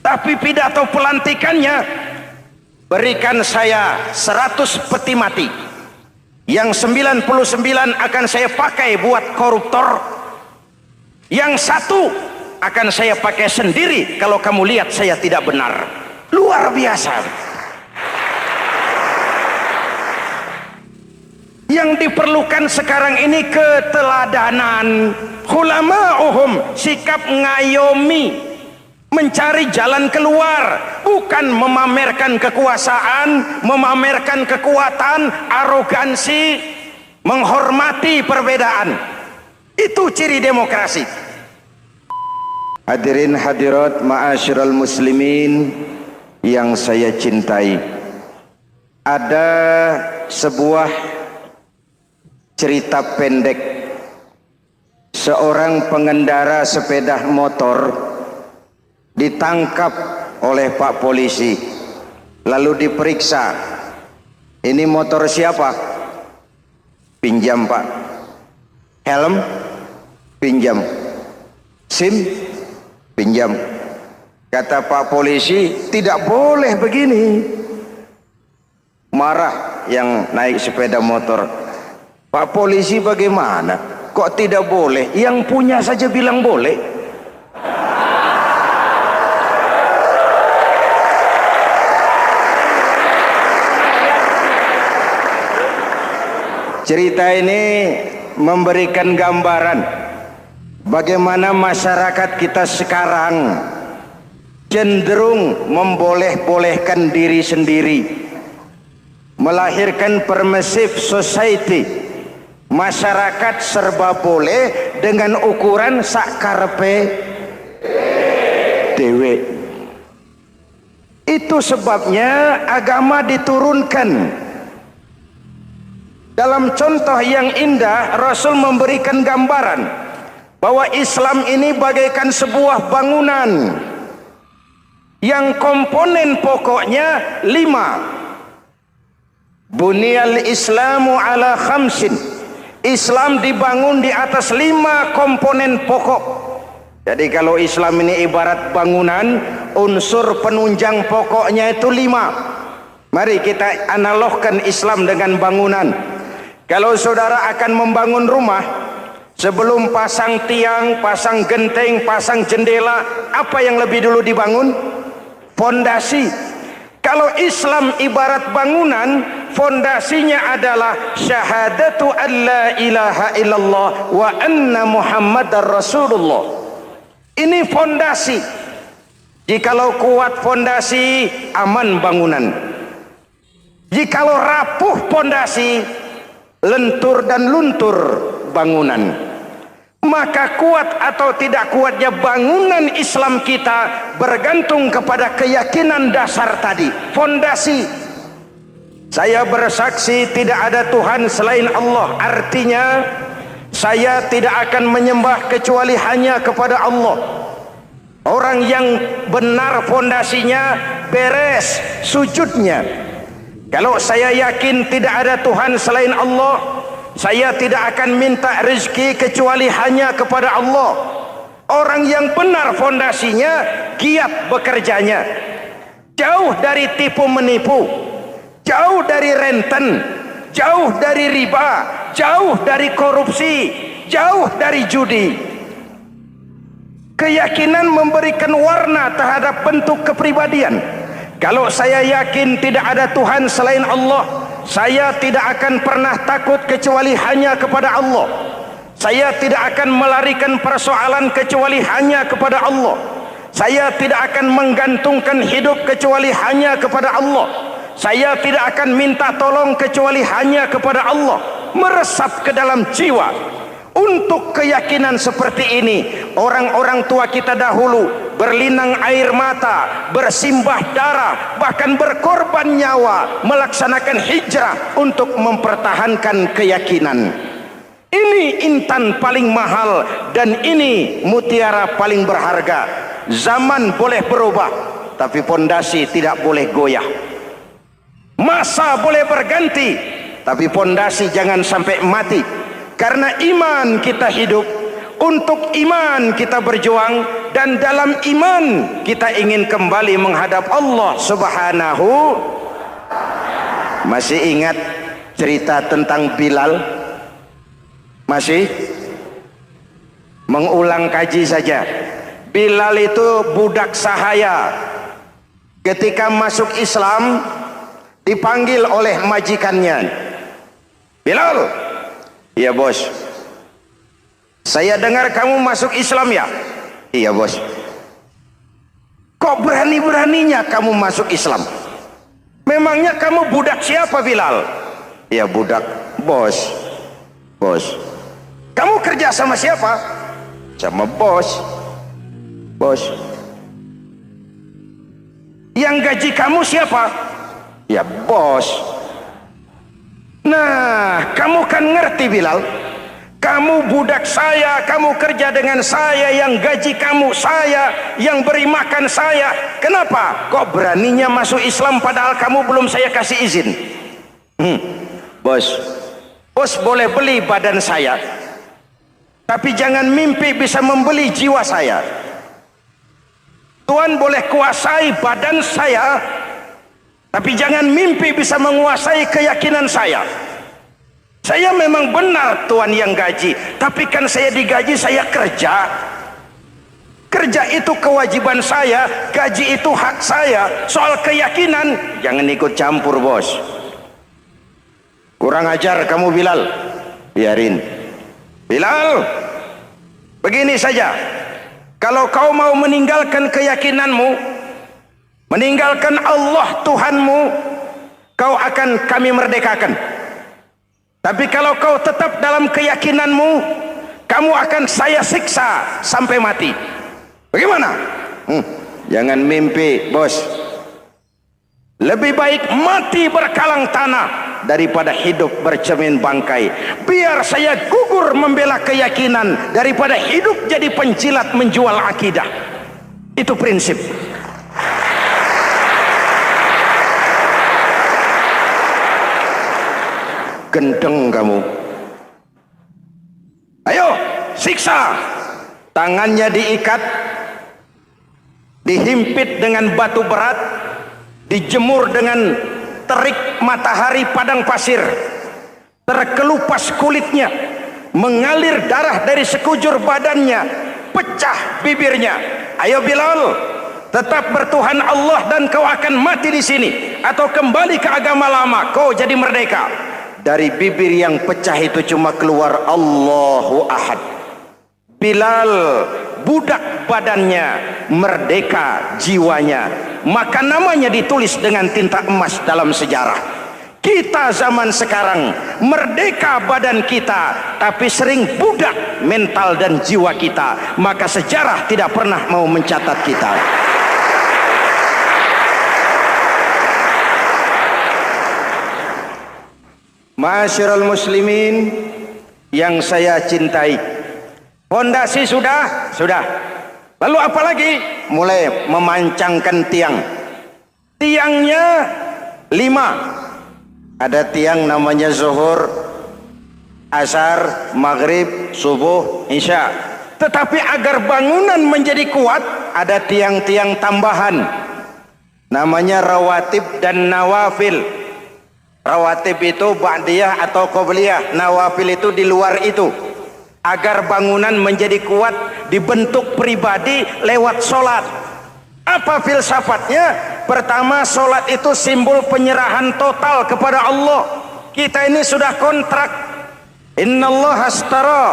Tapi pidato pelantikannya, berikan saya 100 peti mati, yang 99 akan saya pakai buat koruptor, yang 1 akan saya pakai sendiri kalau kamu lihat saya tidak benar. Luar biasa. Yang diperlukan sekarang ini keteladanan, hulama'uhum, sikap ngayomi, mencari jalan keluar, bukan memamerkan kekuasaan, memamerkan kekuatan, arogansi, menghormati perbedaan. Itu ciri demokrasi. Hadirin hadirat ma'asyiral muslimin yang saya cintai, ada sebuah cerita pendek. Seorang pengendara sepeda motor ditangkap oleh Pak Polisi, lalu diperiksa. Ini motor siapa? Pinjam Pak. Helm? Pinjam. SIM? Pinjam. Kata Pak Polisi, tidak boleh begini. Marah yang naik sepeda motor. Pak Polisi bagaimana? Kok tidak boleh? Yang punya saja bilang boleh. Cerita ini memberikan gambaran bagaimana masyarakat kita sekarang cenderung memboleh-bolehkan diri sendiri, melahirkan permissive society. Masyarakat serba boleh dengan ukuran sakarepe dewe. Itu sebabnya agama diturunkan. Dalam contoh yang indah, Rasul memberikan gambaran bahwa Islam ini bagaikan sebuah bangunan yang komponen pokoknya 5. Bunyal Islamu ala khamsin. Islam dibangun di atas 5 komponen pokok. Jadi kalau Islam ini ibarat bangunan, unsur penunjang pokoknya itu 5. Mari kita analogkan Islam dengan bangunan. Kalau saudara akan membangun rumah, sebelum pasang tiang, pasang genteng, pasang jendela, apa yang lebih dulu dibangun? Fondasi. Kalau Islam ibarat bangunan, fondasinya adalah syahadatu an la ilaha illallah wa anna muhammadar rasulullah. Ini fondasi. Jikalau kuat fondasi, aman bangunan. Jikalau rapuh fondasi, lentur dan luntur bangunan. Maka kuat atau tidak kuatnya bangunan Islam kita bergantung kepada keyakinan dasar tadi, fondasi. Saya bersaksi tidak ada Tuhan selain Allah, artinya saya tidak akan menyembah kecuali hanya kepada Allah. Orang yang benar fondasinya beres sujudnya. Kalau saya yakin tidak ada Tuhan selain Allah, saya tidak akan minta rezeki kecuali hanya kepada Allah. Orang yang benar fondasinya, giat bekerjanya, jauh dari tipu menipu, jauh dari renten, jauh dari riba, jauh dari korupsi, jauh dari judi. Keyakinan memberikan warna terhadap bentuk kepribadian. Kalau saya yakin tidak ada Tuhan selain Allah, saya tidak akan pernah takut kecuali hanya kepada Allah. Saya tidak akan melarikan persoalan kecuali hanya kepada Allah. Saya tidak akan menggantungkan hidup kecuali hanya kepada Allah. Saya tidak akan minta tolong kecuali hanya kepada Allah. Meresap ke dalam jiwa. Untuk keyakinan seperti ini, orang-orang tua kita dahulu berlinang air mata, bersimbah darah, bahkan berkorban nyawa, melaksanakan hijrah untuk mempertahankan keyakinan. Ini intan paling mahal dan ini mutiara paling berharga. Zaman boleh berubah, tapi fondasi tidak boleh goyah. Masa boleh berganti, tapi fondasi jangan sampai mati. Karena iman kita hidup, untuk iman kita berjuang, dan dalam iman kita ingin kembali menghadap Allah Subhanahu. Masih ingat cerita tentang Bilal? Masih? Mengulang kaji saja. Bilal itu budak sahaya. Ketika masuk Islam dipanggil oleh majikannya. Bilal, iya bos. Saya dengar kamu masuk Islam ya? Iya bos. Kok berani-beraninya kamu masuk Islam? Memangnya kamu budak siapa Bilal? Ya budak bos. Bos. Kamu kerja sama siapa? Sama bos. Bos. Yang gaji kamu siapa? Ya bos. Nah, kamu kan ngerti Bilal. Kamu budak saya, kamu kerja dengan saya, yang gaji kamu saya, yang beri makan saya. Kenapa? Kok beraninya masuk Islam padahal kamu belum saya kasih izin? Bos, bos boleh beli badan saya, tapi jangan mimpi bisa membeli jiwa saya. Tuhan boleh kuasai badan saya, tapi jangan mimpi bisa menguasai keyakinan saya. Saya memang benar Tuhan yang gaji, tapi kan saya digaji, saya kerja. Kerja itu kewajiban saya, gaji itu hak saya. Soal keyakinan, jangan ikut campur bos. Kurang ajar kamu Bilal. Biarin. Bilal, begini saja. Kalau kau mau meninggalkan keyakinanmu, meninggalkan Allah Tuhanmu, kau akan kami merdekakan. Tapi kalau kau tetap dalam keyakinanmu, kamu akan saya siksa sampai mati. Bagaimana? Jangan mimpi bos. Lebih baik mati berkalang tanah daripada hidup bercermin bangkai. Biar saya gugur membela keyakinan daripada hidup jadi penjilat menjual akidah. Itu prinsip. Gendeng kamu. Ayo siksa. Tangannya diikat, dihimpit dengan batu berat, dijemur dengan terik matahari padang pasir, terkelupas kulitnya, mengalir darah dari sekujur badannya, pecah bibirnya. Ayo Bilal, tetap bertuhan Allah dan kau akan mati di sini, atau kembali ke agama lama, kau jadi merdeka. Dari bibir yang pecah itu cuma keluar Allahu Ahad. Bilal budak badannya, merdeka jiwanya, maka namanya ditulis dengan tinta emas dalam sejarah. Kita zaman sekarang merdeka badan kita, tapi sering budak mental dan jiwa kita, maka sejarah tidak pernah mau mencatat kita. Ma'asyiral muslimin yang saya cintai, fondasi sudah. Lalu apa lagi? Mulai memancangkan tiang. Tiangnya 5. Ada tiang namanya zuhur, asar, maghrib, subuh, isya. Tetapi agar bangunan menjadi kuat, ada tiang-tiang tambahan. Namanya rawatib dan nawafil. Rawatib itu ba'diyah atau qobliyah, nawafil itu di luar itu. Agar bangunan menjadi kuat, dibentuk pribadi lewat sholat. Apa filsafatnya? Pertama, sholat itu simbol penyerahan total kepada Allah. Kita ini sudah kontrak. Innallaha astara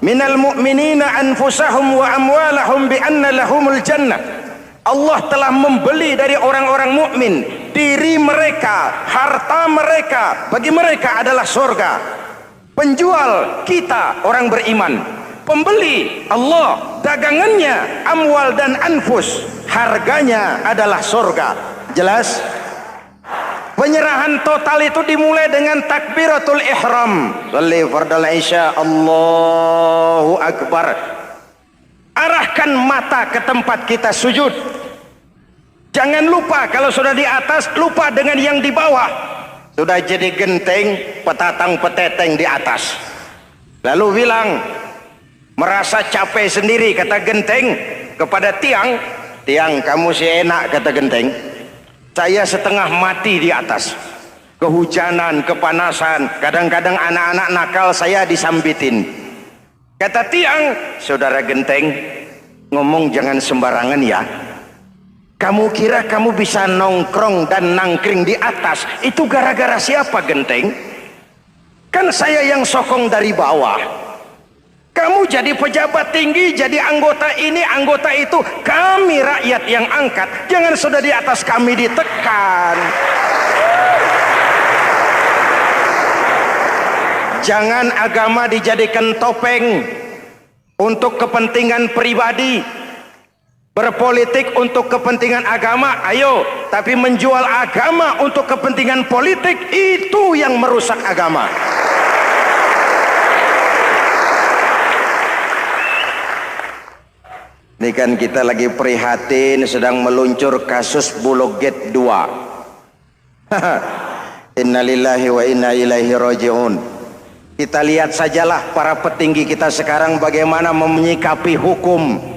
minal mu'minina anfusahum wa amwalahum bi anna lahumul jannah. Allah telah membeli dari orang-orang mukmin diri mereka, harta mereka, bagi mereka adalah surga. Penjual kita orang beriman, pembeli Allah, dagangannya amwal dan anfus, harganya adalah surga. Jelas? Penyerahan total itu dimulai dengan takbiratul ihram. Shalli fardal isya, Allahu akbar. Arahkan mata ke tempat kita sujud. Jangan lupa kalau sudah di atas, lupa dengan yang di bawah. Sudah jadi genteng, petatang peteteng di atas. Lalu bilang, merasa capek sendiri, kata genteng, kepada tiang, tiang kamu si enak, kata genteng, saya setengah mati di atas, kehujanan, kepanasan, kadang-kadang anak-anak nakal saya disambitin. Kata tiang, saudara genteng, ngomong jangan sembarangan ya. Kamu kira kamu bisa nongkrong dan nangkring di atas itu gara-gara siapa genteng? Kan saya yang sokong dari bawah. Kamu jadi pejabat tinggi, jadi anggota ini, anggota itu, kami rakyat yang angkat. Jangan sudah di atas kami ditekan. Jangan agama dijadikan topeng untuk kepentingan pribadi. Berpolitik untuk kepentingan agama, ayo. Tapi menjual agama untuk kepentingan politik, itu yang merusak agama. Ini kan kita lagi prihatin sedang meluncur kasus Bulog Gate 2. Innalillahi wa inna ilaihi raji'un. Kita lihat sajalah para petinggi kita sekarang bagaimana menyikapi hukum.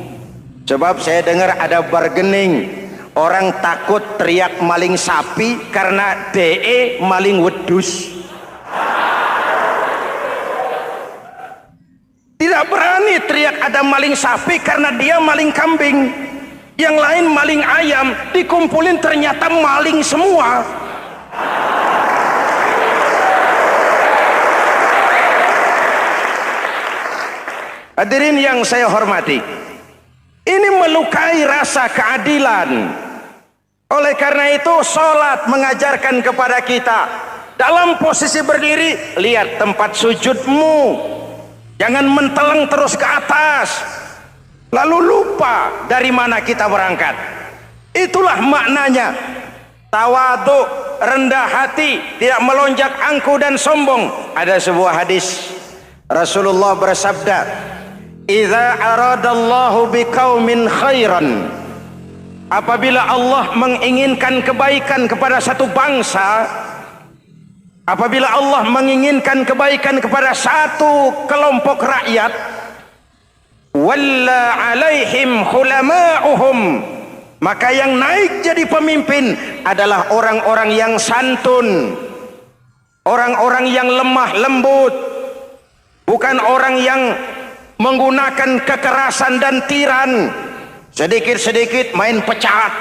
Sebab saya dengar ada bargaining, orang takut teriak maling sapi karena DE maling wedus. Tidak berani teriak ada maling sapi karena dia maling kambing. Yang lain maling ayam, dikumpulin ternyata maling semua. Hadirin yang saya hormati, ini melukai rasa keadilan. Oleh karena itu sholat mengajarkan kepada kita dalam posisi berdiri, lihat tempat sujudmu, jangan menteleng terus ke atas lalu lupa dari mana kita berangkat. Itulah maknanya tawadhu, rendah hati, tidak melonjak angku dan sombong. Ada sebuah hadis Rasulullah bersabda, idza aradallahu biqaumin khairan, apabila Allah menginginkan kebaikan kepada satu bangsa, apabila Allah menginginkan kebaikan kepada satu kelompok rakyat, walla alaihim khulama'uhum, maka yang naik jadi pemimpin adalah orang-orang yang santun, orang-orang yang lemah lembut, bukan orang yang menggunakan kekerasan dan tiran, sedikit-sedikit main pecat.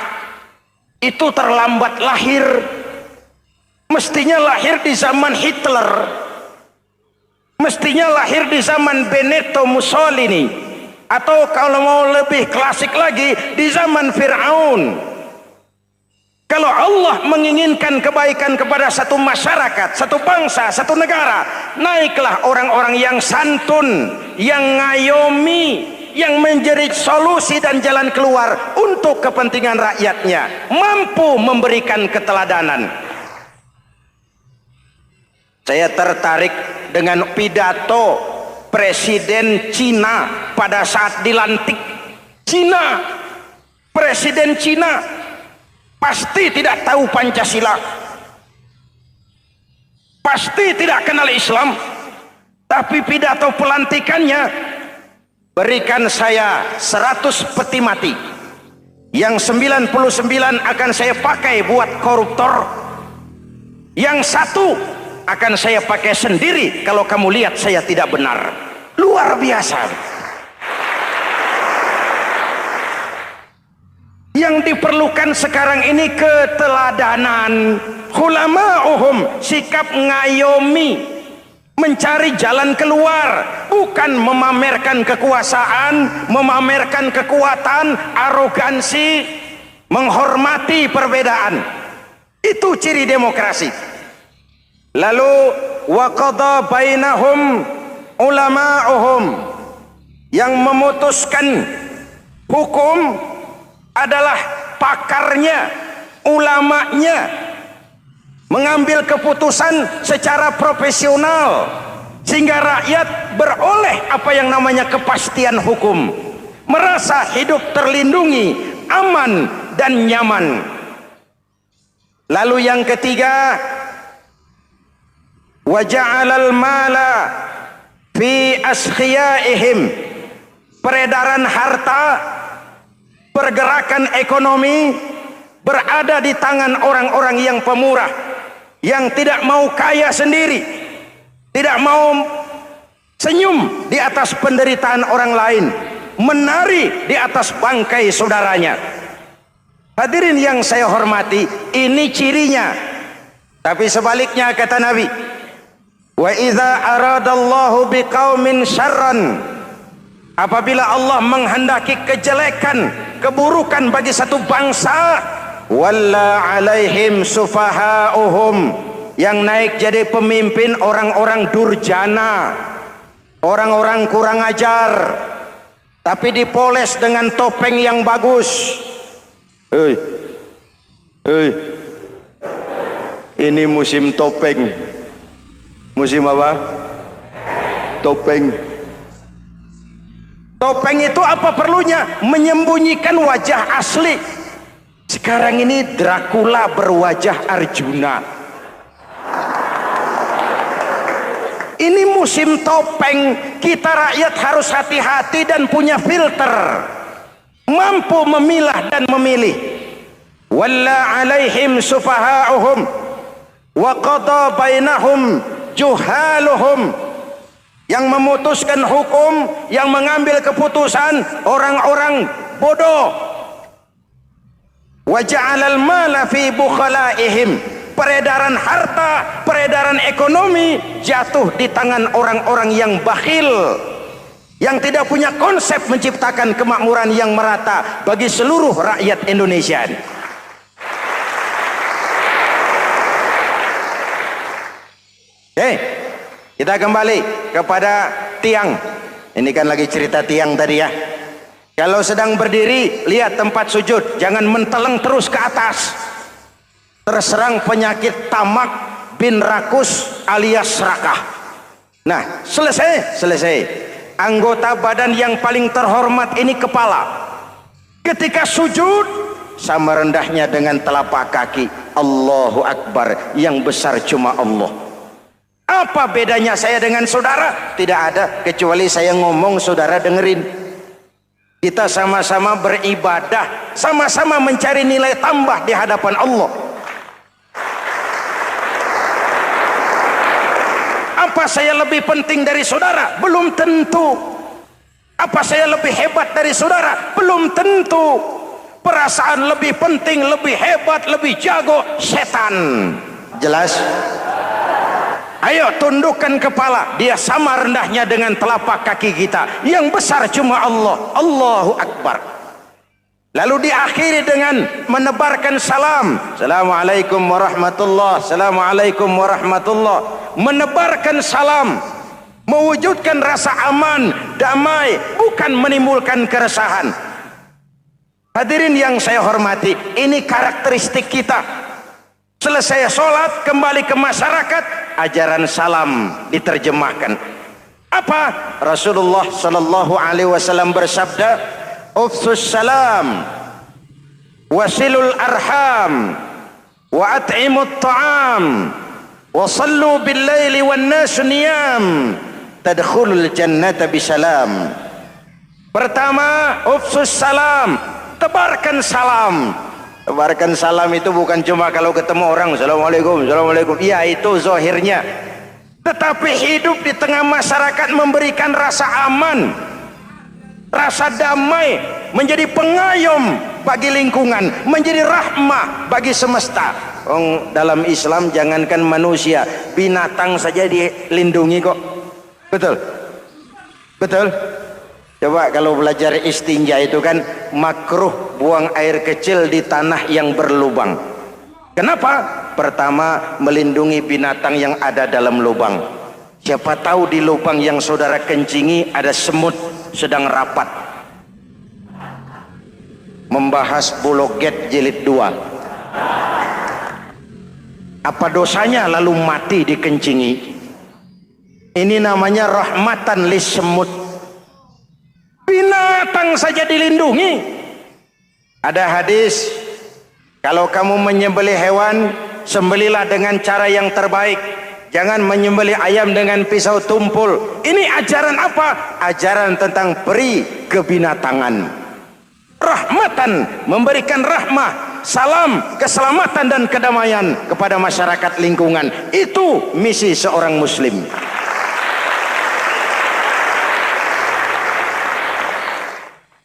Itu terlambat lahir. Mestinya lahir di zaman Hitler, mestinya lahir di zaman Benito Mussolini, atau kalau mau lebih klasik lagi di zaman Fir'aun. Kalau Allah menginginkan kebaikan kepada satu masyarakat, satu bangsa, satu negara, naiklah orang-orang yang santun, yang ngayomi, yang menjadi solusi dan jalan keluar untuk kepentingan rakyatnya, mampu memberikan keteladanan. Saya tertarik dengan pidato Presiden Cina pada saat dilantik. Cina, Presiden Cina pasti tidak tahu Pancasila, pasti tidak kenal Islam, tapi pidato pelantikannya, berikan saya 100 peti mati, yang 99 akan saya pakai buat koruptor, yang satu akan saya pakai sendiri kalau kamu lihat saya tidak benar. Luar biasa. Yang diperlukan sekarang ini keteladanan, khulama'uhum, sikap ngayomi, mencari jalan keluar, bukan memamerkan kekuasaan, memamerkan kekuatan, arogansi, menghormati perbedaan. Itu ciri demokrasi. Lalu wa qada bainahum ulama'uhum, yang memutuskan hukum adalah pakarnya, ulamanya, mengambil keputusan secara profesional sehingga rakyat beroleh apa yang namanya kepastian hukum, merasa hidup terlindungi, aman dan nyaman. Lalu yang ketiga, wa ja'alal mala fi askhiyaihim, peredaran harta pergerakan ekonomi berada di tangan orang-orang yang pemurah, yang tidak mau kaya sendiri, tidak mau senyum di atas penderitaan orang lain, menari di atas bangkai saudaranya. Hadirin yang saya hormati, ini cirinya. Tapi sebaliknya kata Nabi, wa idza aradallahu biqaumin syarran, apabila Allah menghendaki kejelekan, keburukan bagi satu bangsa, walla alaihim sufahauhum, yang naik jadi pemimpin orang-orang durjana, orang-orang kurang ajar, tapi dipoles dengan topeng yang bagus. Hei, hei, ini musim topeng. Musim apa? Topeng. Topeng itu apa perlunya? Menyembunyikan wajah asli. Sekarang ini Dracula berwajah Arjuna. Ini musim topeng. Kita rakyat harus hati-hati dan punya filter, mampu memilah dan memilih. Walla alaihim sufahauhum wa qada bainahum juhaluhum, yang memutuskan hukum, yang mengambil keputusan orang-orang bodoh. Wa ja'alal mala fi bukhalaihim, peredaran harta, peredaran ekonomi jatuh di tangan orang-orang yang bakhil, yang tidak punya konsep menciptakan kemakmuran yang merata bagi seluruh rakyat Indonesia. Kita kembali kepada tiang. Ini kan lagi cerita tiang tadi ya. Kalau sedang berdiri, lihat tempat sujud, jangan menteleng terus ke atas. Terserang penyakit tamak bin rakus alias serakah. Nah, selesai. Anggota badan yang paling terhormat ini kepala. Ketika sujud, sama rendahnya dengan telapak kaki. Allahu Akbar, yang besar cuma Allah. Apa bedanya saya dengan saudara? Tidak ada, kecuali saya ngomong saudara dengerin. Kita sama-sama beribadah, sama-sama mencari nilai tambah di hadapan Allah. Apa saya lebih penting dari saudara? Belum tentu. Apa saya lebih hebat dari saudara? Belum tentu. Perasaan lebih penting, lebih hebat, lebih jago setan. Jelas? Ayo tundukkan kepala, dia sama rendahnya dengan telapak kaki kita. Yang besar cuma Allah. Allahu Akbar. Lalu diakhiri dengan menebarkan salam. Assalamualaikum warahmatullah. Assalamualaikum warahmatullah. Menebarkan salam, mewujudkan rasa aman, damai, bukan menimbulkan keresahan. Hadirin yang saya hormati, ini karakteristik kita. Selesai sholat, kembali ke masyarakat, ajaran salam diterjemahkan. Apa? Rasulullah sallallahu alaihi wasallam bersabda, "Ufsus salam, wasilul arham, wa at'imut ta'am, wa sallu bil laili wan nasu niyam, tadkhulul jannata bisalam." Pertama, ufsus salam, tebarkan salam. Tebarkan salam itu bukan cuma kalau ketemu orang assalamualaikum, assalamualaikum. Iya, itu zahirnya. Tetapi hidup di tengah masyarakat memberikan rasa aman, rasa damai, menjadi pengayom bagi lingkungan, menjadi rahmah bagi semesta. Dalam Islam jangankan manusia, binatang saja dilindungi kok. Betul? Betul? Coba kalau belajar istinja itu kan makruh buang air kecil di tanah yang berlubang. Kenapa? Pertama, melindungi binatang yang ada dalam lubang. Siapa tahu di lubang yang saudara kencingi ada semut sedang rapat. Membahas Bologet jilid 2. Apa dosanya lalu mati dikencingi? Ini namanya rahmatan lis semut. Binatang saja dilindungi. Ada hadis, kalau kamu menyembelih hewan, sembelilah dengan cara yang terbaik. Jangan menyembelih ayam dengan pisau tumpul. Ini ajaran apa? Ajaran tentang peri kebinatangan. rahmatan, memberikan rahmah, salam, keselamatan dan kedamaian kepada masyarakat lingkungan. Itu misi seorang muslim.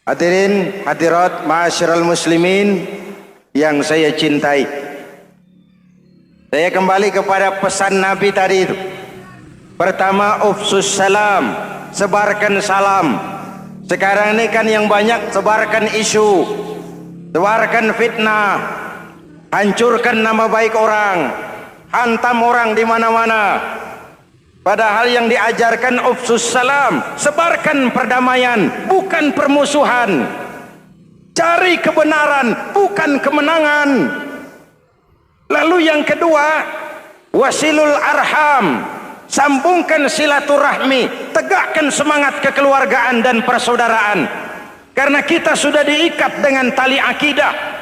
Hadirin hadirat ma'asyiral muslimin yang saya cintai, saya kembali kepada pesan Nabi tadi itu. Pertama, ufsus salam, sebarkan salam. Sekarang ini kan yang banyak sebarkan isu, sebarkan fitnah, hancurkan nama baik orang, hantam orang di mana-mana. Padahal yang diajarkan ufsus salam, sebarkan perdamaian, bukan permusuhan. Cari kebenaran, bukan kemenangan. Lalu yang kedua, wasilul arham, sambungkan silaturahmi, tegakkan semangat kekeluargaan dan persaudaraan. Karena kita sudah diikat dengan tali akidah.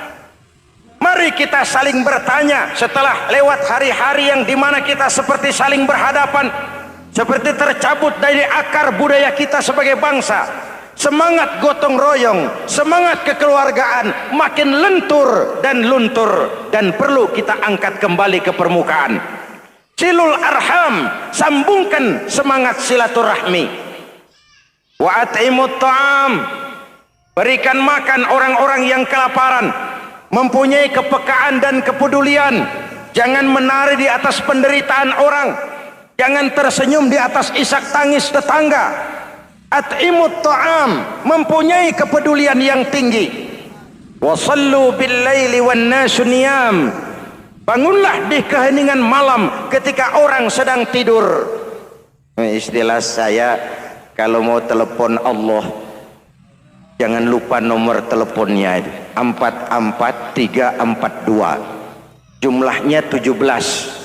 Mari kita saling bertanya setelah lewat hari-hari yang dimana kita seperti saling berhadapan, seperti tercabut dari akar budaya kita sebagai bangsa. Semangat gotong royong, semangat kekeluargaan makin lentur dan luntur, dan perlu kita angkat kembali ke permukaan. Silul arham, sambungkan semangat silaturahmi. Wa at'imut ta'am, berikan makan orang-orang yang kelaparan, mempunyai kepekaan dan kepedulian. Jangan menari di atas penderitaan orang, jangan tersenyum di atas isak tangis tetangga. At'imut ta'am, mempunyai kepedulian yang tinggi. Wa sallu bil laili wan nasu niyam, bangunlah di keheningan malam ketika orang sedang tidur. Istilah saya, kalau mau telepon Allah, jangan lupa nomor teleponnya itu 44342. Jumlahnya 17.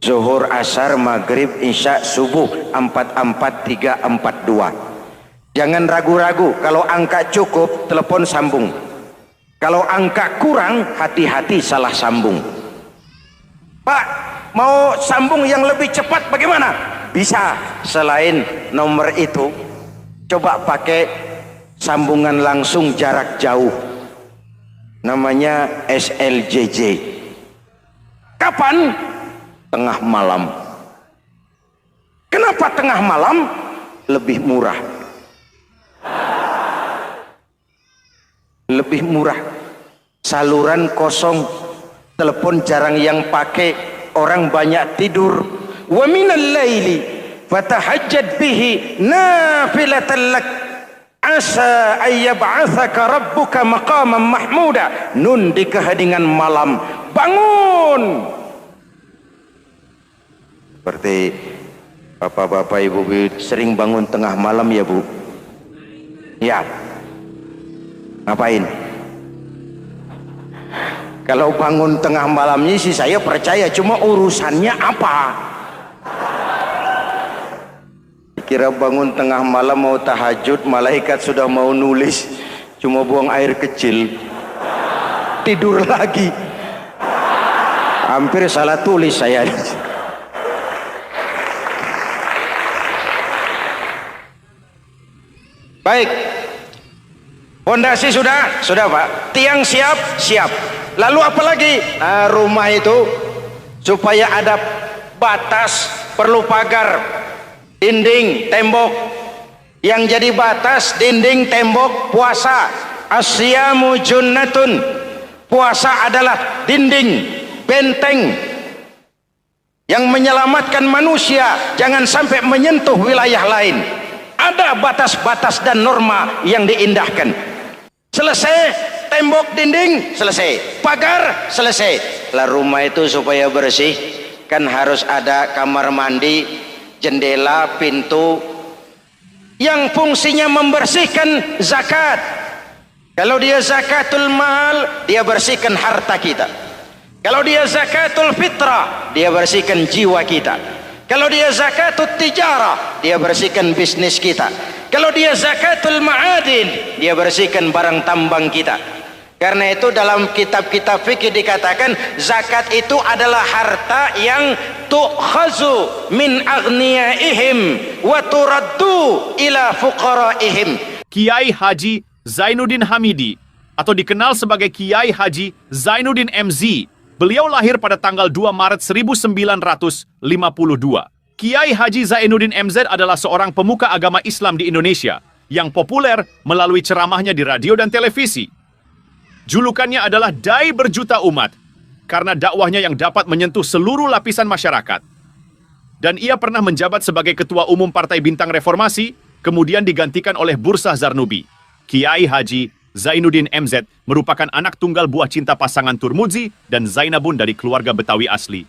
Zuhur, asar, maghrib, isya, subuh 44342. Jangan ragu-ragu, kalau angka cukup telepon sambung. Kalau angka kurang, hati-hati salah sambung. Pak, mau sambung yang lebih cepat bagaimana? Bisa, selain nomor itu, coba pakai sambungan langsung jarak jauh. Namanya SLJJ. Kapan? Tengah malam. Kenapa tengah malam? Lebih murah. Lebih murah. Saluran kosong, telepon jarang yang pakai, orang banyak tidur. Wa minal laili fatahajjad bihi nafilatan lak asa ayyab'atsaka rabbuka maqaman mahmuda. Nun, di keheningan malam bangun. Seperti bapak-bapak, ibu-ibu sering bangun tengah malam ya Bu? Ya. Ngapain? Kalau bangun tengah malamnya sih saya percaya, cuma urusannya apa? Kira bangun tengah malam mau tahajud, malaikat sudah mau nulis, cuma buang air kecil, tidur lagi. Hampir salah tulis saya. Baik, fondasi sudah Pak, tiang siap. Lalu apa lagi? Nah, rumah itu supaya ada batas, perlu pagar, dinding, tembok. Yang jadi batas, dinding, tembok, puasa. Asyamu junnatun, puasa adalah dinding, benteng yang menyelamatkan manusia jangan sampai menyentuh wilayah lain. Ada batas-batas dan norma yang diindahkan. Selesai, tembok, dinding, selesai. Pagar, selesai. Lah rumah itu supaya bersih, kan harus ada kamar mandi, jendela, pintu, yang fungsinya membersihkan zakat. Kalau dia zakatul mal, dia bersihkan harta kita. Kalau dia zakatul fitrah, dia bersihkan jiwa kita. Kalau dia zakatul tijarah, dia bersihkan bisnis kita. Kalau dia zakatul ma'adin, dia bersihkan barang tambang kita. Karena itu dalam kitab-kitab fikih dikatakan zakat itu adalah harta yang tu'khazu min aghniyaihim wa turaddu ila fuqaraihim. Kiai Haji Zainuddin Hamidi, atau dikenal sebagai Kiai Haji Zainuddin MZ. Beliau lahir pada tanggal 2 Maret 1952. Kiai Haji Zainuddin MZ adalah seorang pemuka agama Islam di Indonesia yang populer melalui ceramahnya di radio dan televisi. Julukannya adalah Dai Berjuta Umat karena dakwahnya yang dapat menyentuh seluruh lapisan masyarakat. Dan ia pernah menjabat sebagai Ketua Umum Partai Bintang Reformasi, kemudian digantikan oleh Bursah Zarnubi. Kiai Haji Zainuddin MZ merupakan anak tunggal buah cinta pasangan Turmuzi dan Zainabun dari keluarga Betawi asli.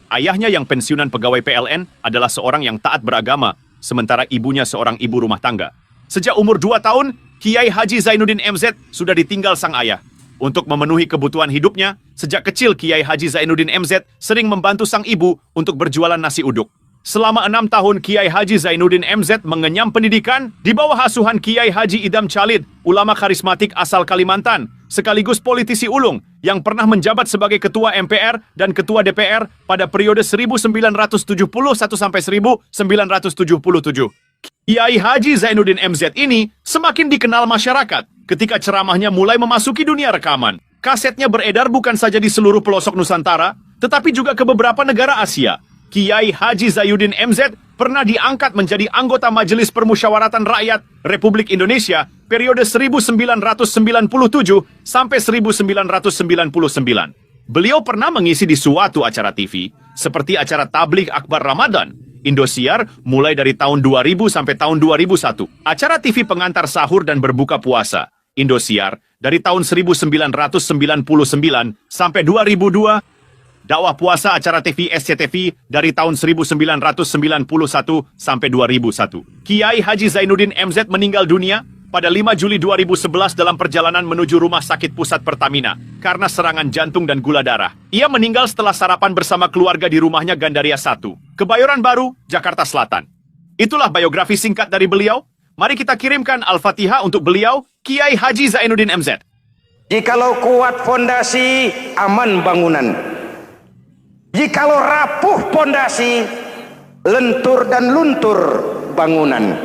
Ayahnya yang pensiunan pegawai PLN adalah seorang yang taat beragama, sementara ibunya seorang ibu rumah tangga. Sejak umur 2 tahun, Kiai Haji Zainuddin MZ sudah ditinggal sang ayah. Untuk memenuhi kebutuhan hidupnya, sejak kecil Kiai Haji Zainuddin MZ sering membantu sang ibu untuk berjualan nasi uduk. Selama 6 tahun, Kiai Haji Zainuddin MZ mengenyam pendidikan di bawah asuhan Kiai Haji Idam Chalid, ulama karismatik asal Kalimantan, sekaligus politisi ulung yang pernah menjabat sebagai Ketua MPR dan Ketua DPR pada periode 1971 sampai 1977. Kiai Haji Zainuddin MZ ini semakin dikenal masyarakat ketika ceramahnya mulai memasuki dunia rekaman. Kasetnya beredar bukan saja di seluruh pelosok Nusantara, tetapi juga ke beberapa negara Asia. Kiai Haji Zainuddin MZ pernah diangkat menjadi anggota Majelis Permusyawaratan Rakyat Republik Indonesia periode 1997 sampai 1999. Beliau pernah mengisi di suatu acara TV seperti acara Tabligh Akbar Ramadan, Indosiar mulai dari tahun 2000 sampai tahun 2001. Acara TV pengantar sahur dan berbuka puasa, Indosiar dari tahun 1999 sampai 2002. Dakwah puasa acara TV SCTV dari tahun 1991 sampai 2001. Kiai Haji Zainuddin MZ meninggal dunia pada 5 Juli 2011 dalam perjalanan menuju Rumah Sakit Pusat Pertamina karena serangan jantung dan gula darah. Ia meninggal setelah sarapan bersama keluarga di rumahnya Gandaria 1, Kebayoran Baru, Jakarta Selatan. Itulah biografi singkat dari beliau. Mari kita kirimkan Al-Fatihah untuk beliau, Kiai Haji Zainuddin MZ. Jikalau kuat fondasi, aman bangunan. Jikalau rapuh pondasi, lentur dan luntur bangunan.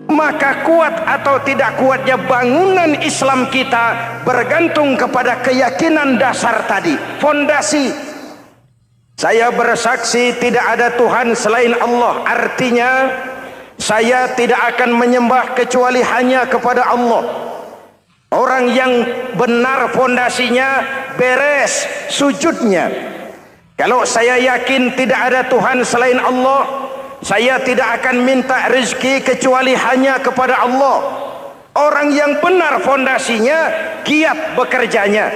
Maka kuat atau tidak kuatnya bangunan Islam kita bergantung kepada keyakinan dasar tadi, fondasi. Saya bersaksi tidak ada Tuhan selain Allah. Artinya saya tidak akan menyembah kecuali hanya kepada Allah. Orang yang benar fondasinya beres sujudnya. Kalau saya yakin tidak ada Tuhan selain Allah, saya tidak akan minta rezeki kecuali hanya kepada Allah. Orang yang benar fondasinya, giat bekerjanya,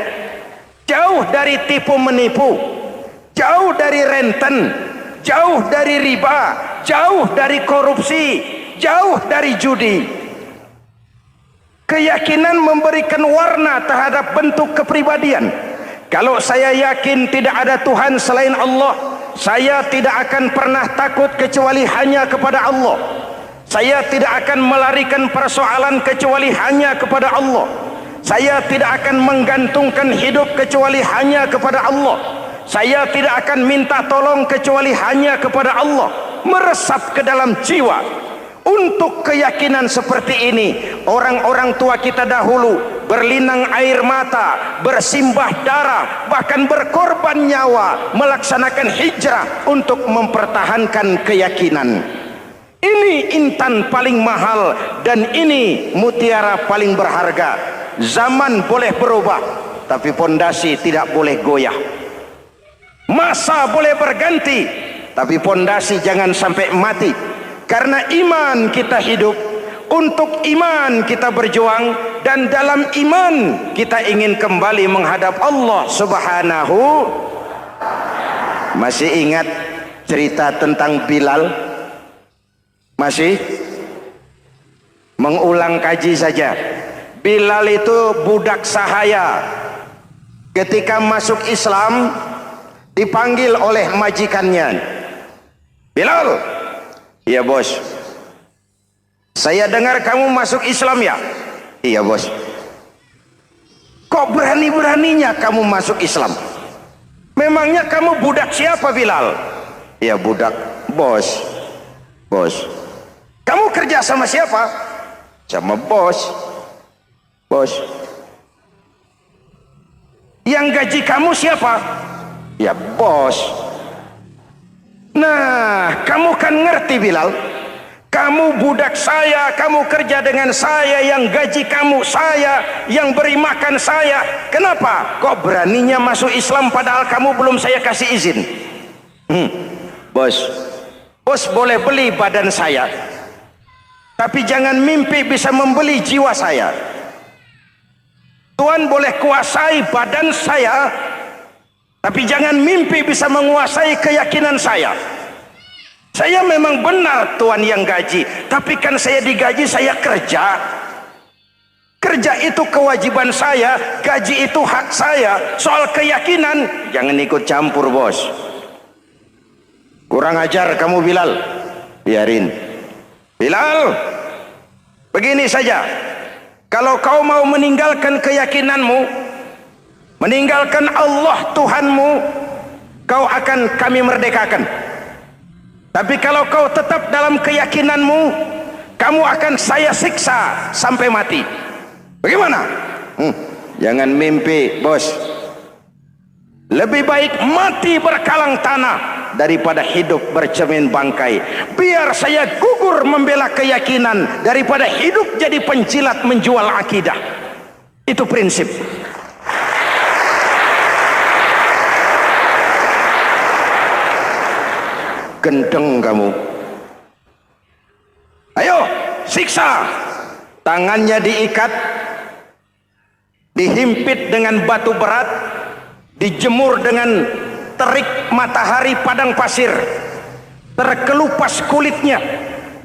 jauh dari tipu menipu, jauh dari renten, jauh dari riba, jauh dari korupsi, jauh dari judi. Keyakinan memberikan warna terhadap bentuk kepribadian. Kalau saya yakin tidak ada Tuhan selain Allah, saya tidak akan pernah takut kecuali hanya kepada Allah. Saya tidak akan melarikan persoalan kecuali hanya kepada Allah. Saya tidak akan menggantungkan hidup kecuali hanya kepada Allah. Saya tidak akan minta tolong kecuali hanya kepada Allah. Meresap ke dalam jiwa. Untuk keyakinan seperti ini, orang-orang tua kita dahulu berlinang air mata, bersimbah darah, bahkan berkorban nyawa, melaksanakan hijrah untuk mempertahankan keyakinan. Ini intan paling mahal dan ini mutiara paling berharga. Zaman boleh berubah, tapi pondasi tidak boleh goyah. Masa boleh berganti, tapi pondasi jangan sampai mati. Karena iman kita hidup, untuk iman kita berjuang, dan dalam iman kita ingin kembali menghadap Allah Subhanahu. Masih ingat cerita tentang Bilal? Masih? Mengulang kaji saja. Bilal itu budak sahaya. Ketika masuk Islam, dipanggil oleh majikannya. Bilal, iya bos. Saya dengar kamu masuk Islam ya? Iya bos. Kok berani-beraninya kamu masuk Islam? Memangnya kamu budak siapa Bilal? Iya budak bos. Bos. Kamu kerja sama siapa? Sama bos. Bos. Yang gaji kamu siapa? Ya bos. Nah, kamu kan ngerti Bilal. Kamu budak saya, kamu kerja dengan saya, yang gaji kamu saya, yang beri makan saya. Kenapa? Kok beraninya masuk Islam padahal kamu belum saya kasih izin? Bos, bos boleh beli badan saya, tapi jangan mimpi bisa membeli jiwa saya. Tuhan boleh kuasai badan saya, tapi jangan mimpi bisa menguasai keyakinan saya. Saya memang benar Tuhan yang gaji, tapi kan saya digaji, saya kerja. Kerja itu kewajiban saya, gaji itu hak saya. Soal keyakinan, jangan ikut campur bos. Kurang ajar kamu Bilal. Biarin. Bilal, begini saja. Kalau kau mau meninggalkan keyakinanmu, meninggalkan Allah Tuhanmu, kau akan kami merdekakan. Tapi kalau kau tetap dalam keyakinanmu, kamu akan saya siksa sampai mati. Bagaimana? Jangan mimpi bos. Lebih baik mati berkalang tanah daripada hidup bercermin bangkai. Biar saya gugur membela keyakinan daripada hidup jadi penjilat menjual akidah. Itu prinsip. Gendeng kamu. Ayo siksa. Tangannya diikat, dihimpit dengan batu berat, dijemur dengan terik matahari padang pasir, terkelupas kulitnya,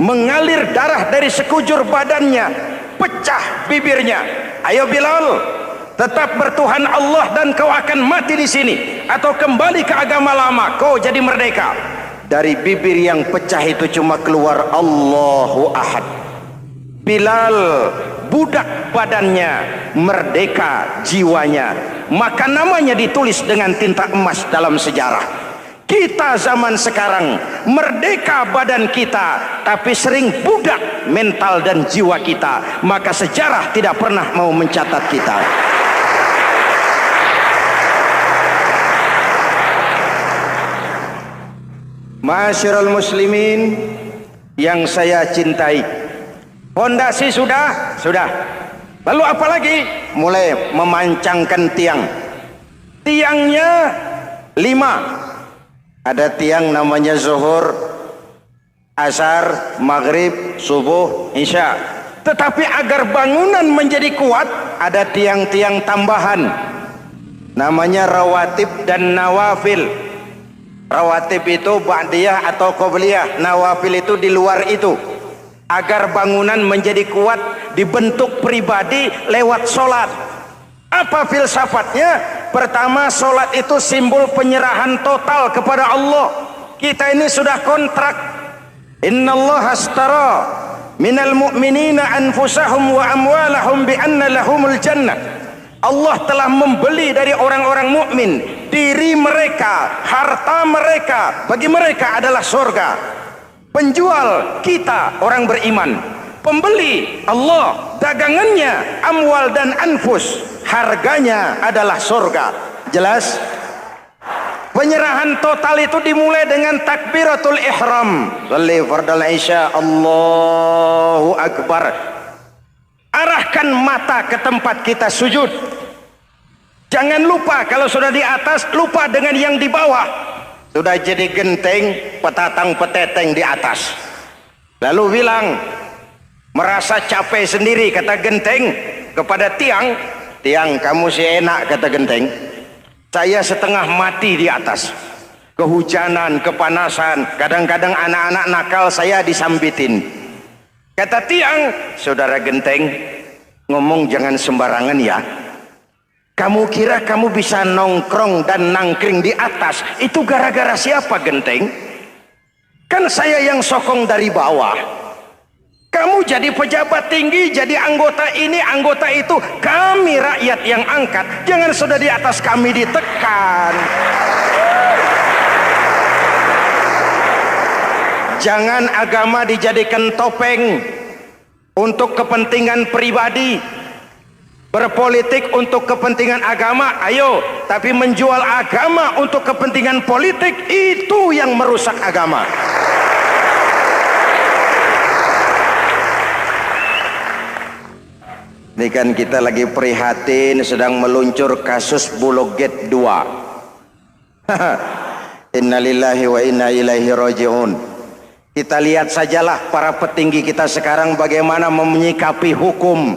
mengalir darah dari sekujur badannya, pecah bibirnya. Ayo Bilal, tetap bertuhan Allah dan kau akan mati di sini, atau kembali ke agama lama, kau jadi merdeka. Dari bibir yang pecah itu cuma keluar Allahu Ahad. Bilal budak badannya, merdeka jiwanya, maka namanya ditulis dengan tinta emas dalam sejarah. Kita zaman sekarang merdeka badan kita, tapi sering budak mental dan jiwa kita, maka sejarah tidak pernah mau mencatat kita. Masyarul muslimin yang saya cintai, fondasi sudah. Lalu apa lagi? Mulai memancangkan tiang. Tiangnya 5. Ada tiang namanya zuhur, asar, maghrib, subuh, isya. Tetapi agar bangunan menjadi kuat, ada tiang-tiang tambahan. Namanya rawatib dan nawafil. Rawatib itu ba'diyah atau qobliyah, nawafil itu di luar itu. Agar bangunan menjadi kuat, dibentuk pribadi lewat solat. Apa filsafatnya? Pertama, solat itu simbol penyerahan total kepada Allah. Kita ini sudah kontrak. Innallaha astara minal mu'minina anfusahum wa amwalahum bi anna lahumul jannah. Allah telah membeli dari orang-orang mukmin diri mereka, harta mereka, bagi mereka adalah surga. Penjual kita orang beriman, pembeli Allah, dagangannya amwal dan anfus, harganya adalah surga. Jelas? Penyerahan total itu dimulai dengan takbiratul ihram. Shalli fardal isya, Allahu akbar. Arahkan mata ke tempat kita sujud. Jangan lupa kalau sudah di atas, lupa dengan yang di bawah. Sudah jadi genteng, petatang peteteng di atas. Lalu bilang, merasa capek sendiri, kata genteng kepada tiang. Tiang, kamu sih enak, kata genteng. Saya setengah mati di atas. Kehujanan, kepanasan, kadang-kadang anak-anak nakal saya disambitin. Kata tiang, saudara genteng, ngomong jangan sembarangan ya. Kamu kira kamu bisa nongkrong dan nangkring di atas, itu gara-gara siapa genteng? Kan saya yang sokong dari bawah. Kamu jadi pejabat tinggi, jadi anggota ini, anggota itu. Kami rakyat yang angkat, jangan sudah di atas kami ditekan. Jangan agama dijadikan topeng untuk kepentingan pribadi. Berpolitik untuk kepentingan agama, ayo, tapi menjual agama untuk kepentingan politik, itu yang merusak agama. Ini kan kita lagi prihatin sedang meluncur kasus Bulog Gate 2. Innalillahi wa inna ilaihi raji'un. Kita lihat sajalah para petinggi kita sekarang bagaimana menyikapi hukum.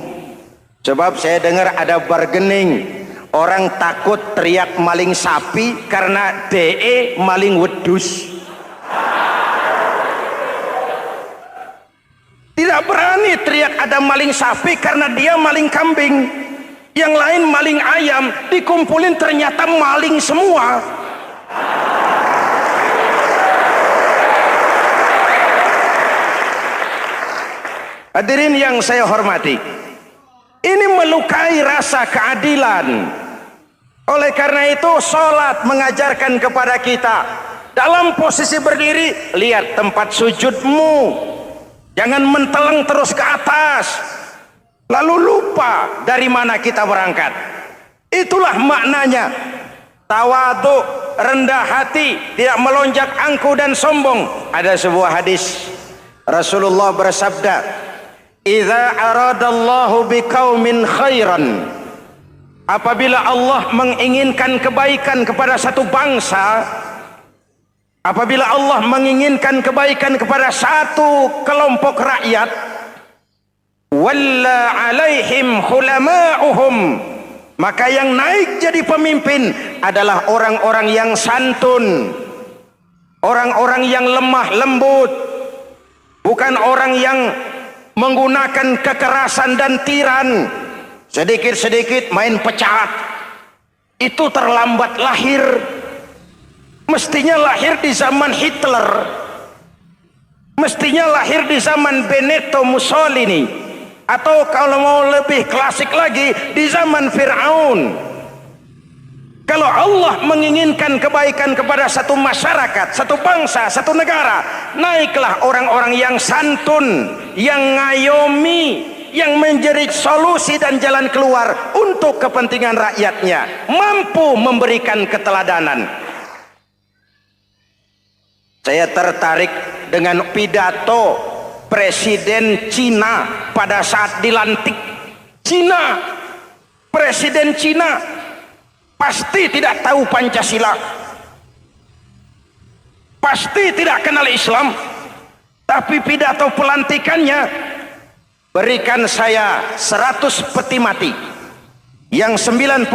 Sebab saya dengar ada bargaining, orang takut teriak maling sapi karena DE maling wedus. Tidak berani teriak ada maling sapi karena dia maling kambing. Yang lain maling ayam, dikumpulin ternyata maling semua. Hadirin yang saya hormati, ini melukai rasa keadilan. Oleh karena itu sholat mengajarkan kepada kita, dalam posisi berdiri, lihat tempat sujudmu, jangan menteleng terus ke atas lalu lupa dari mana kita berangkat. Itulah maknanya tawadhu, rendah hati, tidak melonjak angku dan sombong. Ada sebuah hadis Rasulullah bersabda, idza aradallahu biqaumin khairan, apabila Allah menginginkan kebaikan kepada satu bangsa, apabila Allah menginginkan kebaikan kepada satu kelompok rakyat, walla alaihim hulama'uhum, maka yang naik jadi pemimpin adalah orang-orang yang santun, orang-orang yang lemah lembut, bukan orang yang menggunakan kekerasan dan tiran, sedikit-sedikit main pecat. Itu terlambat lahir. Mestinya lahir di zaman Hitler, mestinya lahir di zaman Benito Mussolini, atau kalau mau lebih klasik lagi di zaman Fir'aun. Kalau Allah menginginkan kebaikan kepada satu masyarakat, satu bangsa, satu negara, naiklah orang-orang yang santun, yang ngayomi, yang menjadi solusi dan jalan keluar untuk kepentingan rakyatnya, mampu memberikan keteladanan. Saya tertarik dengan pidato Presiden Cina pada saat dilantik. Cina, Presiden Cina pasti tidak tahu Pancasila, pasti tidak kenal Islam, tapi pidato pelantikannya, berikan saya 100 peti mati, yang 99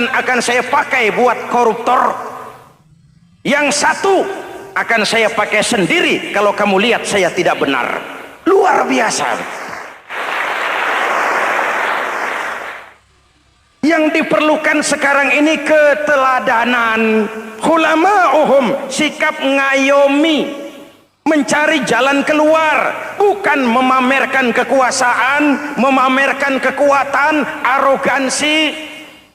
akan saya pakai buat koruptor, yang satu akan saya pakai sendiri kalau kamu lihat saya tidak benar. Luar biasa. Yang diperlukan sekarang ini keteladanan, hulama'uhum, sikap ngayomi, mencari jalan keluar, bukan memamerkan kekuasaan, memamerkan kekuatan, arogansi,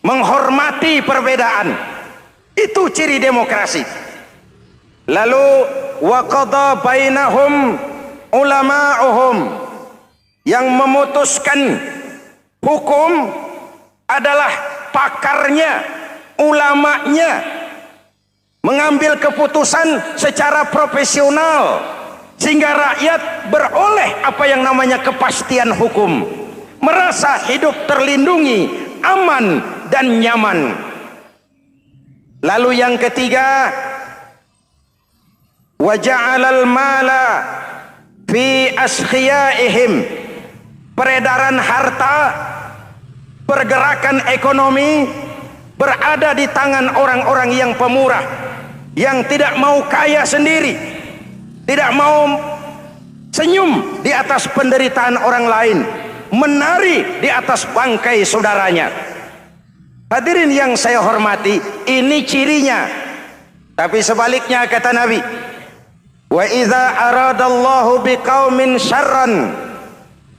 menghormati perbedaan. Itu ciri demokrasi. Lalu wa qada bainahum ulama'uhum, yang memutuskan hukum adalah pakarnya, ulamanya, mengambil keputusan secara profesional sehingga rakyat beroleh apa yang namanya kepastian hukum, merasa hidup terlindungi, aman dan nyaman. Lalu yang ketiga, wa ja'alal mala fi askhiyaihim, peredaran harta, pergerakan ekonomi berada di tangan orang-orang yang pemurah, yang tidak mau kaya sendiri, tidak mau senyum di atas penderitaan orang lain, menari di atas bangkai saudaranya. Hadirin yang saya hormati, ini cirinya. Tapi sebaliknya kata Nabi, wa idza aradallahu biqaumin syarran,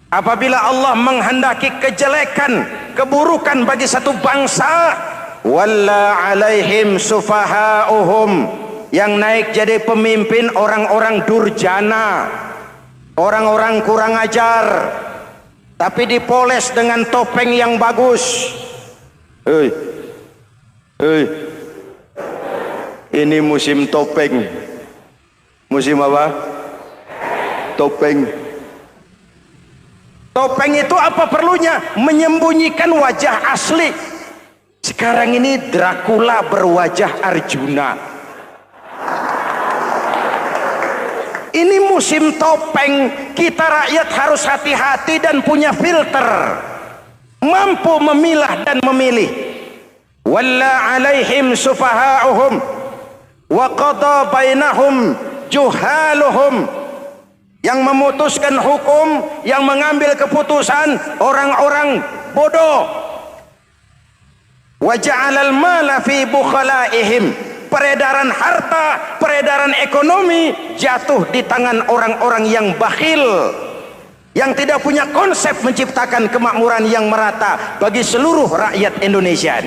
apabila Allah menghendaki kejelekan, keburukan bagi satu bangsa, walla alaihim sufahauhum, yang naik jadi pemimpin orang-orang durjana, orang-orang kurang ajar, tapi dipoles dengan topeng yang bagus. Hei, hei, ini musim topeng. Musim apa? Topeng. Topeng itu apa perlunya? Menyembunyikan wajah asli. Sekarang ini Dracula berwajah Arjuna. Ini musim topeng. Kita rakyat harus hati-hati dan punya filter, mampu memilah dan memilih. Walla alaihim sufaha'uhum wa qada bainahum juhaluhum. Yang memutuskan hukum, yang mengambil keputusan orang-orang bodoh. Wa ja'alal mala fi bukhalaihim. Peredaran harta, peredaran ekonomi jatuh di tangan orang-orang yang bakhil, yang tidak punya konsep menciptakan kemakmuran yang merata bagi seluruh rakyat Indonesia.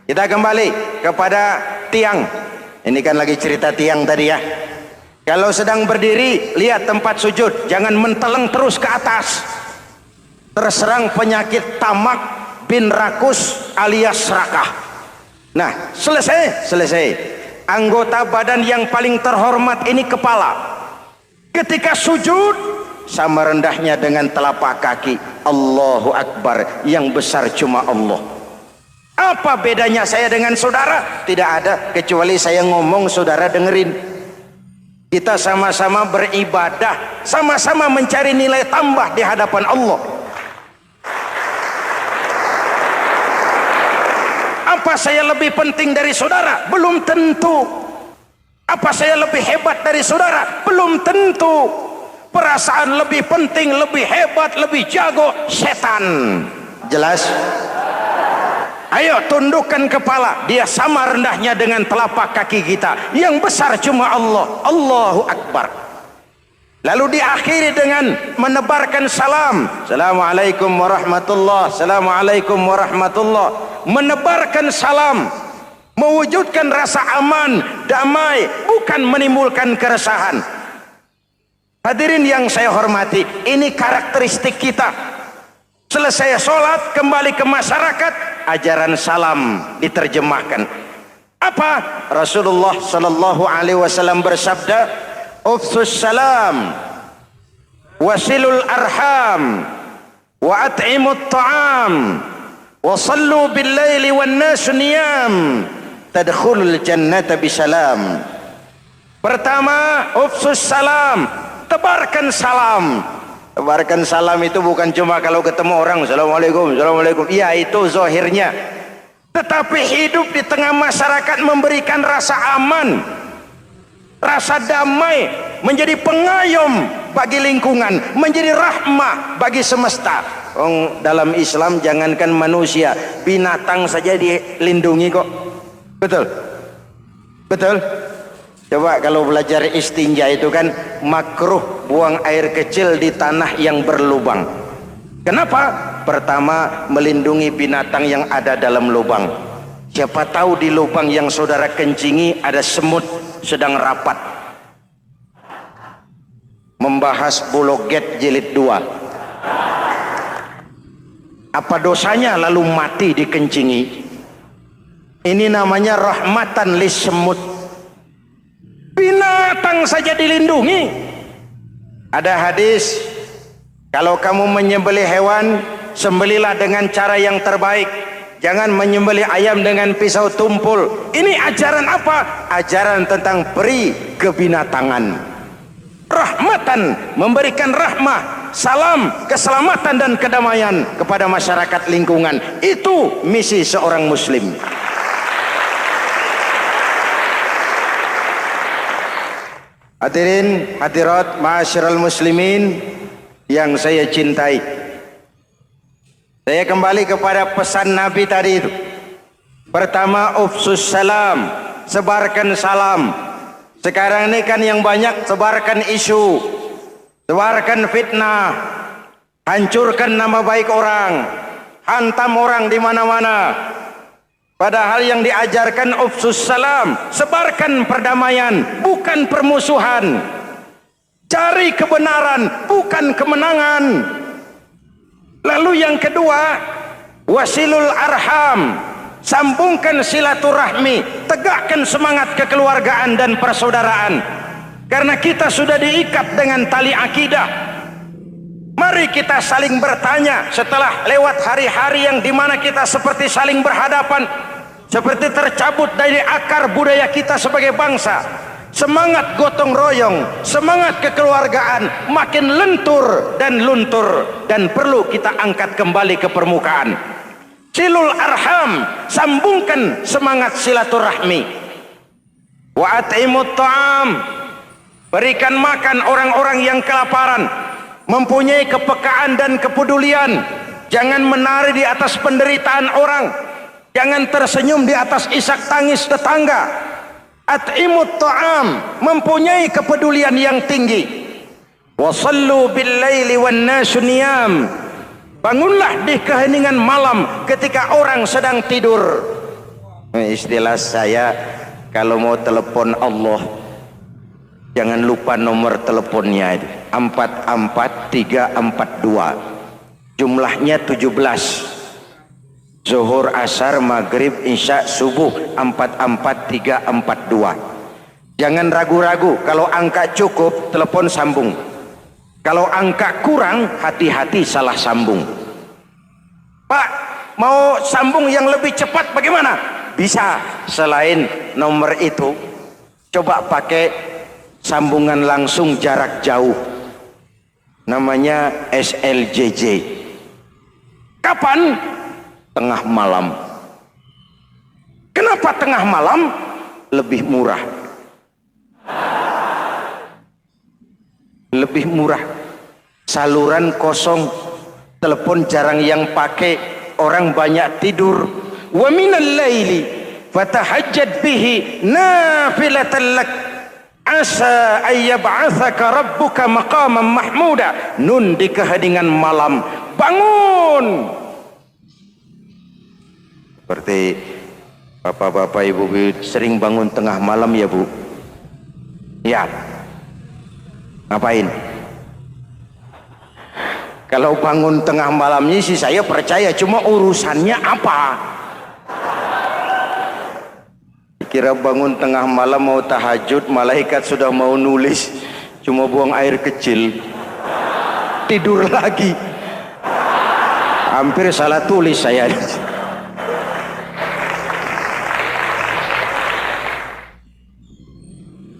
Kita kembali kepada tiang. Ini kan lagi cerita tiang tadi ya. Kalau sedang berdiri, lihat tempat sujud, jangan menteleng terus ke atas. Terserang penyakit tamak bin rakus alias serakah. Nah, selesai. Anggota badan yang paling terhormat ini kepala. Ketika sujud, sama rendahnya dengan telapak kaki. Allahu Akbar, yang besar cuma Allah. Apa bedanya saya dengan saudara? Tidak ada, kecuali saya ngomong saudara dengerin. Kita sama-sama beribadah, sama-sama mencari nilai tambah di hadapan Allah. Apa saya lebih penting dari saudara? Belum tentu. Apa saya lebih hebat dari saudara? Belum tentu. Perasaan lebih penting, lebih hebat, lebih jago setan. Jelas? Ayo tundukkan kepala. Dia sama rendahnya dengan telapak kaki kita. Yang besar cuma Allah. Allahu Akbar. Lalu diakhiri dengan menebarkan salam. Assalamualaikum warahmatullah. Assalamualaikum warahmatullah. Menebarkan salam, mewujudkan rasa aman, damai, bukan menimbulkan keresahan. Hadirin yang saya hormati, ini karakteristik kita. Selesai sholat, kembali ke masyarakat, ajaran salam diterjemahkan. Apa? Rasulullah Sallallahu Alaihi Wasallam bersabda, "Ufsus salam, wasilul arham, wa at'imut ta'am, wa sallu bil laili wan nasu niyam, tadkhulul jannata bisalam." Pertama, ufsus salam, tebarkan salam. Tebarkan salam itu bukan cuma kalau ketemu orang assalamualaikum, assalamualaikum. Iya, itu zahirnya. Tetapi hidup di tengah masyarakat memberikan rasa aman, rasa damai, menjadi pengayom bagi lingkungan, menjadi rahmah bagi semesta. Dalam Islam jangankan manusia, binatang saja dilindungi kok. Betul? Betul? Coba kalau belajar istinja itu kan makruh buang air kecil di tanah yang berlubang. Kenapa? Pertama, melindungi binatang yang ada dalam lubang. Siapa tahu di lubang yang saudara kencingi ada semut sedang rapat. Membahas Bologet jilid 2. Apa dosanya lalu mati dikencingi? Ini namanya rahmatan lis semut. Binatang saja dilindungi. Ada hadis, kalau kamu menyembelih hewan, sembelilah dengan cara yang terbaik. Jangan menyembelih ayam dengan pisau tumpul. Ini ajaran apa? Ajaran tentang peri kebinatangan. Rahmatan, memberikan rahmah, salam, keselamatan dan kedamaian kepada masyarakat lingkungan. Itu misi seorang muslim. Hadirin hadirat ma'asyiral muslimin yang saya cintai, saya kembali kepada pesan Nabi tadi itu. Pertama, ufsus salam, sebarkan salam. Sekarang ini kan yang banyak sebarkan isu, sebarkan fitnah, hancurkan nama baik orang, hantam orang di mana-mana. Padahal yang diajarkan ufsus salam, sebarkan perdamaian, bukan permusuhan. Cari kebenaran, bukan kemenangan. Lalu yang kedua, wasilul arham, sambungkan silaturahmi, tegakkan semangat kekeluargaan dan persaudaraan. Karena kita sudah diikat dengan tali akidah. Mari kita saling bertanya setelah lewat hari-hari yang dimana kita seperti saling berhadapan, seperti tercabut dari akar budaya kita sebagai bangsa. Semangat gotong royong, semangat kekeluargaan makin lentur dan luntur, dan perlu kita angkat kembali ke permukaan. Silul arham, sambungkan semangat silaturahmi. Wa at'imut ta'am, berikan makan orang-orang yang kelaparan. Mempunyai kepekaan dan kepedulian. Jangan menari di atas penderitaan orang, jangan tersenyum di atas isak tangis tetangga. At'imut ta'am, mempunyai kepedulian yang tinggi. Wasallu bil laili wan nasu niyam, bangunlah di keheningan malam ketika orang sedang tidur. Istilah saya, kalau mau telepon Allah, jangan lupa nomor teleponnya, 44342, jumlahnya 17. Zuhur, asar, maghrib, isya, subuh, 44342. Jangan ragu-ragu, kalau angka cukup telepon sambung, kalau angka kurang hati-hati salah sambung. Pak, mau sambung yang lebih cepat bagaimana? Bisa, selain nomor itu coba pakai sambungan langsung jarak jauh, namanya SLJJ. Kapan? Tengah malam. Kenapa tengah malam? Lebih murah. Lebih murah. Saluran kosong, telepon jarang yang pakai, orang banyak tidur. Wa minal laili fatahajjad bihi nafilatan lak asa ayyab'atsaka rabbuka maqaman mahmuda. Nun di keheningan malam, bangun. Seperti bapak-bapak, ibu-ibu sering bangun tengah malam ya Bu? Ya. Ngapain? Kalau bangun tengah malamnya sih saya percaya, cuma urusannya apa? Kira bangun tengah malam mau tahajud, malaikat sudah mau nulis, cuma buang air kecil, tidur lagi. Hampir salah tulis saya.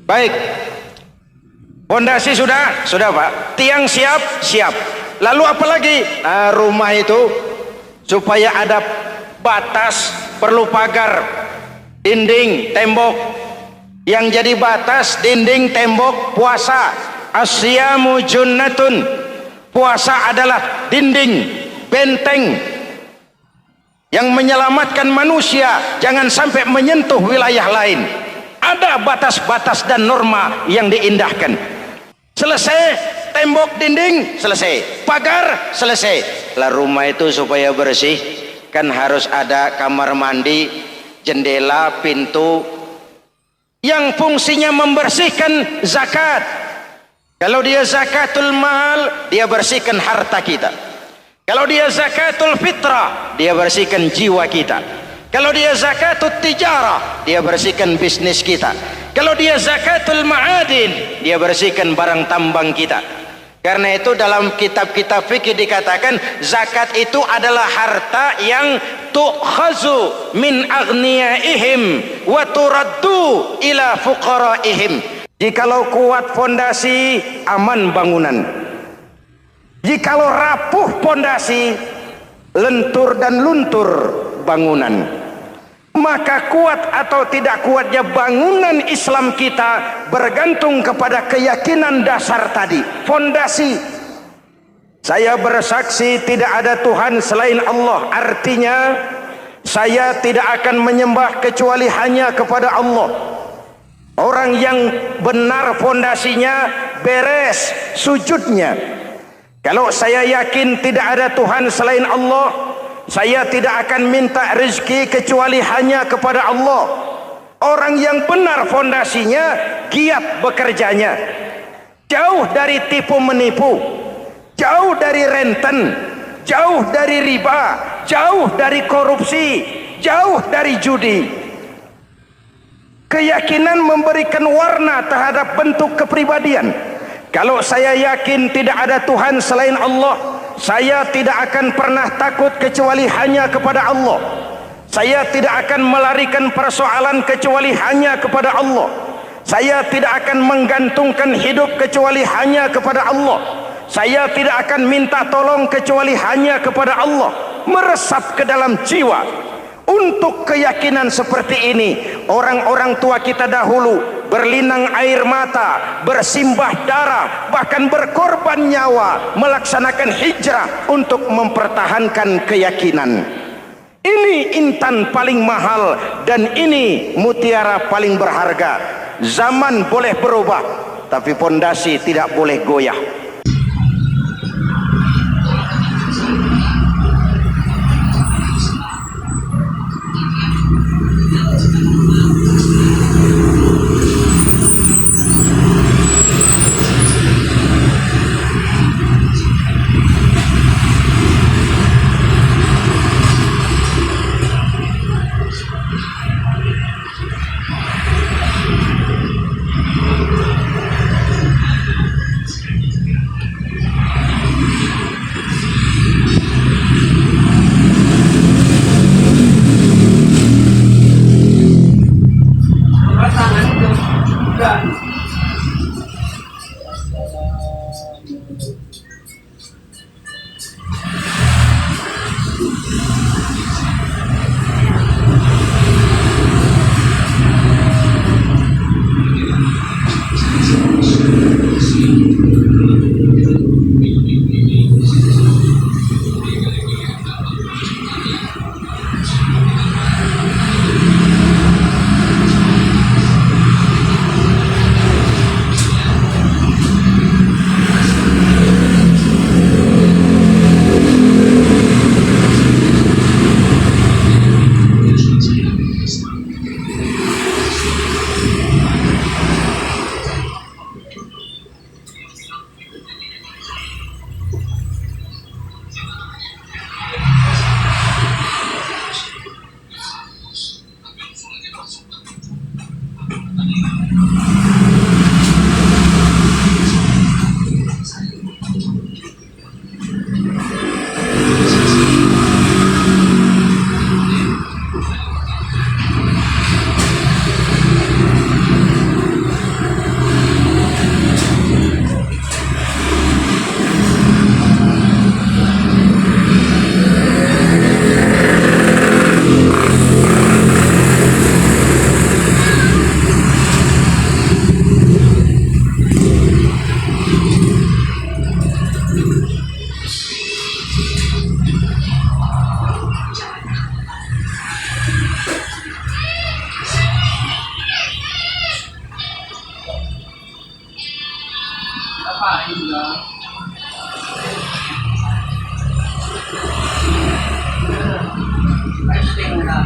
Baik, fondasi sudah Pak, tiang siap, lalu apa lagi? Nah, rumah itu supaya ada batas perlu pagar, dinding, tembok. Yang jadi batas, dinding, tembok, puasa. Asyamu junnatun, puasa adalah dinding, benteng yang menyelamatkan manusia jangan sampai menyentuh wilayah lain. Ada batas-batas dan norma yang diindahkan. Selesai, tembok, dinding, selesai. Pagar, selesai. Lah rumah itu supaya bersih, kan harus ada kamar mandi, jendela, pintu, yang fungsinya membersihkan zakat. Kalau dia zakatul mal, dia bersihkan harta kita. Kalau dia zakatul fitrah, dia bersihkan jiwa kita. Kalau dia zakatul tijarah, dia bersihkan bisnis kita. Kalau dia zakatul ma'adin, dia bersihkan barang tambang kita. Karena itu dalam kitab-kitab fikih dikatakan zakat itu adalah harta yang tu'khazu min aghniyaihim wa turaddu ila fuqaraihim. Jikalau kuat fondasi, aman bangunan. Jikalau rapuh fondasi, lentur dan luntur bangunan. Maka kuat atau tidak kuatnya bangunan Islam kita bergantung kepada keyakinan dasar tadi, fondasi. Saya bersaksi tidak ada Tuhan selain Allah, artinya saya tidak akan menyembah kecuali hanya kepada Allah. Orang yang benar fondasinya beres sujudnya. Kalau saya yakin tidak ada Tuhan selain Allah, Saya tidak akan minta rezeki kecuali hanya kepada Allah. Orang yang benar fondasinya, giat bekerjanya, jauh dari tipu menipu, jauh dari renten, jauh dari riba, jauh dari korupsi, jauh dari judi. Keyakinan memberikan warna terhadap bentuk kepribadian. Kalau saya yakin tidak ada Tuhan selain Allah, saya tidak akan pernah takut kecuali hanya kepada Allah. Saya tidak akan melarikan persoalan kecuali hanya kepada Allah. Saya tidak akan menggantungkan hidup kecuali hanya kepada Allah. Saya tidak akan minta tolong kecuali hanya kepada Allah. Meresap ke dalam jiwa. Untuk keyakinan seperti ini, orang-orang tua kita dahulu berlinang air mata, bersimbah darah, bahkan berkorban nyawa, melaksanakan hijrah untuk mempertahankan keyakinan. Ini intan paling mahal dan ini mutiara paling berharga. Zaman boleh berubah, tapi pondasi tidak boleh goyah. Testing na.